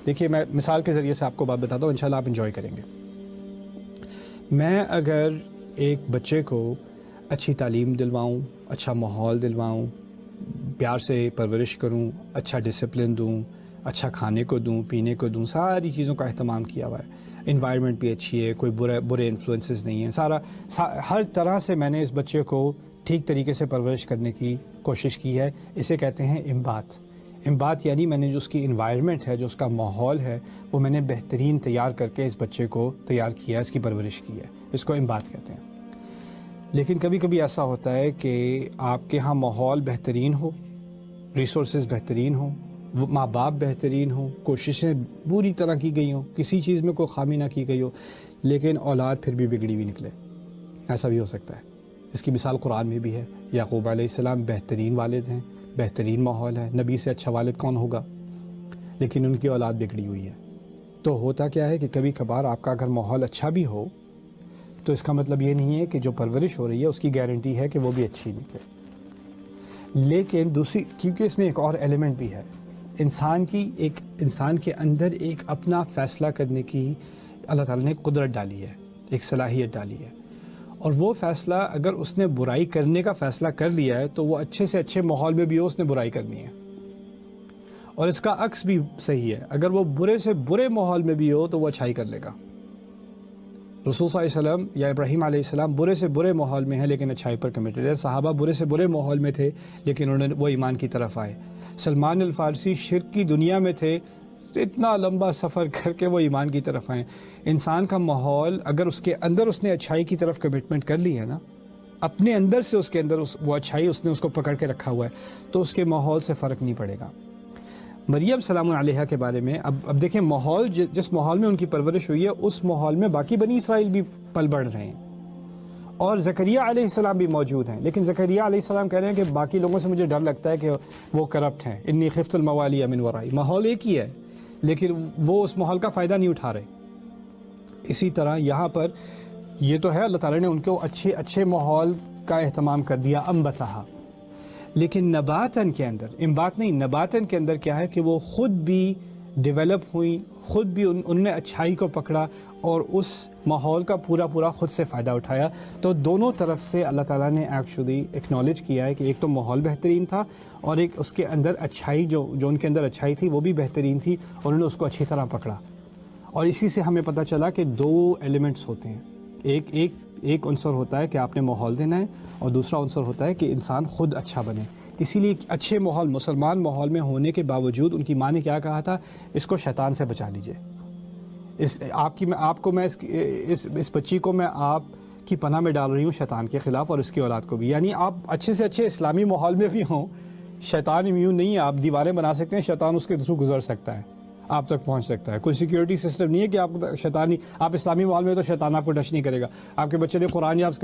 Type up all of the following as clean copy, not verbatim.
دیکھیے میں مثال کے ذریعے سے آپ کو بات بتاتا ہوں، انشاءاللہ آپ انجوائے کریں گے۔ میں اگر ایک بچے کو اچھی تعلیم دلواؤں، اچھا ماحول دلواؤں، پیار سے پرورش کروں، اچھا ڈسپلن دوں، اچھا کھانے کو دوں، پینے کو دوں، ساری چیزوں کا اہتمام کیا ہوا ہے، انوائرمنٹ بھی اچھی ہے، کوئی برے انفلوئنسز نہیں ہیں، ہر طرح سے میں نے اس بچے کو ٹھیک طریقے سے پرورش کرنے کی کوشش کی ہے، اسے کہتے ہیں امبات یعنی میں نے جو اس کی انوائرمنٹ ہے، جو اس کا ماحول ہے، وہ میں نے بہترین تیار کر کے اس بچے کو تیار کیا ہے، اس کی پرورش کی ہے، اس کو امبات کہتے ہیں۔ لیکن کبھی کبھی ایسا ہوتا ہے کہ آپ کے ہاں ماحول بہترین ہو، ریسورسز بہترین ہوں، ماں باپ بہترین ہوں، کوششیں پوری طرح کی گئی ہوں، کسی چیز میں کوئی خامی نہ کی گئی ہو، لیکن اولاد پھر بھی بگڑی ہوئی نکلے، ایسا بھی ہو سکتا ہے۔ اس کی مثال قرآن میں بھی ہے، یعقوب علیہ السلام بہترین والد ہیں، بہترین ماحول ہے، نبی سے اچھا والد کون ہوگا، لیکن ان کی اولاد بگڑی ہوئی ہے۔ تو ہوتا کیا ہے کہ کبھی کبھار آپ کا اگر ماحول اچھا بھی ہو تو اس کا مطلب یہ نہیں ہے کہ جو پرورش ہو رہی ہے اس کی گارنٹی ہے کہ وہ بھی اچھی نکلے۔ لیکن کیونکہ اس میں ایک اور ایلیمنٹ بھی ہے، انسان کے اندر ایک اپنا فیصلہ کرنے کی اللہ تعالیٰ نے قدرت ڈالی ہے، ایک صلاحیت ڈالی ہے، اور وہ فیصلہ اگر اس نے برائی کرنے کا فیصلہ کر لیا ہے تو وہ اچھے سے اچھے ماحول میں بھی ہو اس نے برائی کرنی ہے، اور اس کا عکس بھی صحیح ہے، اگر وہ برے سے برے ماحول میں بھی ہو تو وہ اچھائی کر لے گا۔ رسول صلی اللہ علیہ وسلم یا ابراہیم علیہ السلام برے سے برے ماحول میں ہیں لیکن اچھائی پر کمیٹڈ ہے، صحابہ برے سے برے ماحول میں تھے لیکن وہ ایمان کی طرف آئے، سلمان الفارسی شرک کی دنیا میں تھے، اتنا لمبا سفر کر کے وہ ایمان کی طرف آئے۔ انسان کا ماحول اگر اس کے اندر اس نے اچھائی کی طرف کمٹمنٹ کر لی ہے نا، اپنے اندر سے اس کے اندر وہ اچھائی اس نے اس کو پکڑ کے رکھا ہوا ہے، تو اس کے ماحول سے فرق نہیں پڑے گا۔ مریم سلام علیہا کے بارے میں اب دیکھیں، ماحول جس ماحول میں ان کی پرورش ہوئی ہے اس ماحول میں باقی بنی اسرائیل بھی پل بڑھ رہے ہیں، اور زکریا علیہ السلام بھی موجود ہیں، لیکن زکریا علیہ السلام کہہ رہے ہیں کہ باقی لوگوں سے مجھے ڈر لگتا ہے کہ وہ کرپٹ ہیں، انی خفت الموالی من ورائی، ماحول ایک ہی ہے لیکن وہ اس ماحول کا فائدہ نہیں اٹھا رہے۔ اسی طرح یہاں پر یہ تو ہے اللہ تعالیٰ نے ان کو اچھے ماحول کا اہتمام کر دیا، انبتھا، لیکن نباتن کے اندر، امبات نہیں، نباتن کے اندر کیا ہے کہ وہ خود بھی ڈیولپ ہوئیں، خود بھی انہوں نے اچھائی کو پکڑا اور اس ماحول کا پورا خود سے فائدہ اٹھایا۔ تو دونوں طرف سے اللہ تعالیٰ نے ایکچولی اکنالج کیا ہے کہ ایک تو ماحول بہترین تھا اور ایک اس کے اندر اچھائی جو ان کے اندر اچھائی تھی وہ بھی بہترین تھی، اور انہوں نے اس کو اچھی طرح پکڑا۔ اور اسی سے ہمیں پتہ چلا کہ دو ایلیمنٹس ہوتے ہیں، ایک عنصر ہوتا ہے کہ آپ نے ماحول دینا ہے، اور دوسرا عنصر ہوتا ہے کہ انسان خود اچھا بنے۔ اسی لیے اچھے ماحول، مسلمان ماحول میں ہونے کے باوجود ان کی ماں نے کیا کہا تھا، اس کو شیطان سے بچا لیجئے، اس بچی کو میں آپ کی پناہ میں ڈال رہی ہوں شیطان کے خلاف، اور اس کی اولاد کو بھی۔ یعنی آپ اچھے سے اچھے اسلامی ماحول میں بھی ہوں، شیطان امیون نہیں ہے، آپ دیواریں بنا سکتے ہیں، شیطان اس کے تھرو گزر سکتا ہے، آپ تک پہنچ سکتا ہے۔ کوئی سیکیورٹی سسٹم نہیں ہے کہ آپ اسلامی ماحول میں تو شیطان آپ کو ٹچ نہیں کرے گا۔ آپ کے بچے نے قرآن حفظ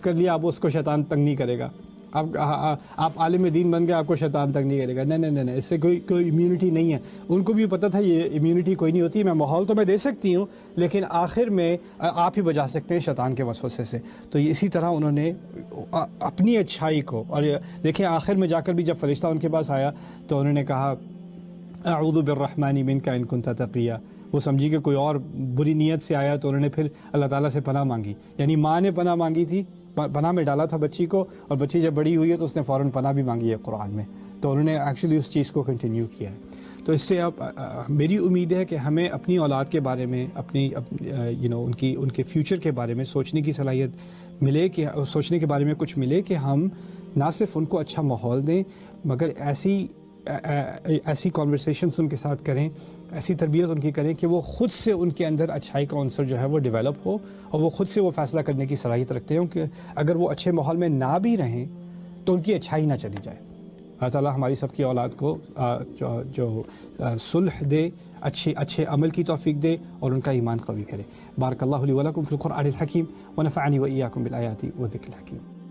کر لیا، آپ اس کو شیطان تنگ نہیں کرے گا۔ آپ عالم دین بن گئے، آپ کو شیطان تنگ نہیں کرے گا۔ نہیں، اس سے کوئی امیونٹی نہیں ہے۔ ان کو بھی پتہ تھا یہ امیونٹی کوئی نہیں ہوتی، میں ماحول تو میں دے سکتی ہوں لیکن آخر میں آپ ہی بچا سکتے ہیں شیطان کے وسوسے سے۔ تو اسی طرح انہوں نے اپنی اچھائی کو، اور دیکھیں آخر میں جا کر بھی جب فرشتہ ان کے پاس آیا تو انہوں نے کہا اعوذ بالرحمن منک ان کنت تقیا، وہ سمجھی کہ کوئی اور بری نیت سے آیا تو انہوں نے پھر اللہ تعالیٰ سے پناہ مانگی، یعنی ماں نے پناہ مانگی تھی، پناہ میں ڈالا تھا بچی کو، اور بچی جب بڑی ہوئی ہے تو اس نے فوراً پناہ بھی مانگی ہے قرآن میں، تو انہوں نے ایکچولی اس چیز کو کنٹینیو کیا ہے۔ تو اس سے اب میری امید ہے کہ ہمیں اپنی اولاد کے بارے میں، ان کے فیوچر کے بارے میں سوچنے کی صلاحیت ملے، کہ سوچنے کے بارے میں کچھ ملے کہ ہم نہ صرف ان کو اچھا ماحول دیں مگر ایسی کانورسیشنز ان کے ساتھ کریں، ایسی تربیت ان کی کریں کہ وہ خود سے ان کے اندر اچھائی کا عنصر جو ہے وہ ڈیولپ ہو، اور وہ خود سے وہ فیصلہ کرنے کی صلاحیت رکھتے ہوں کہ اگر وہ اچھے ماحول میں نہ بھی رہیں تو ان کی اچھائی نہ چلی جائے۔ اللہ تعالیٰ ہماری سب کی اولاد کو جو صلح دے، اچھے عمل کی توفیق دے، اور ان کا ایمان قوی کرے۔ بارک اللہ لی ولکم فی القرآن الحکیم ونفعنی وإیاکم بالآیات والذکر الحکیم۔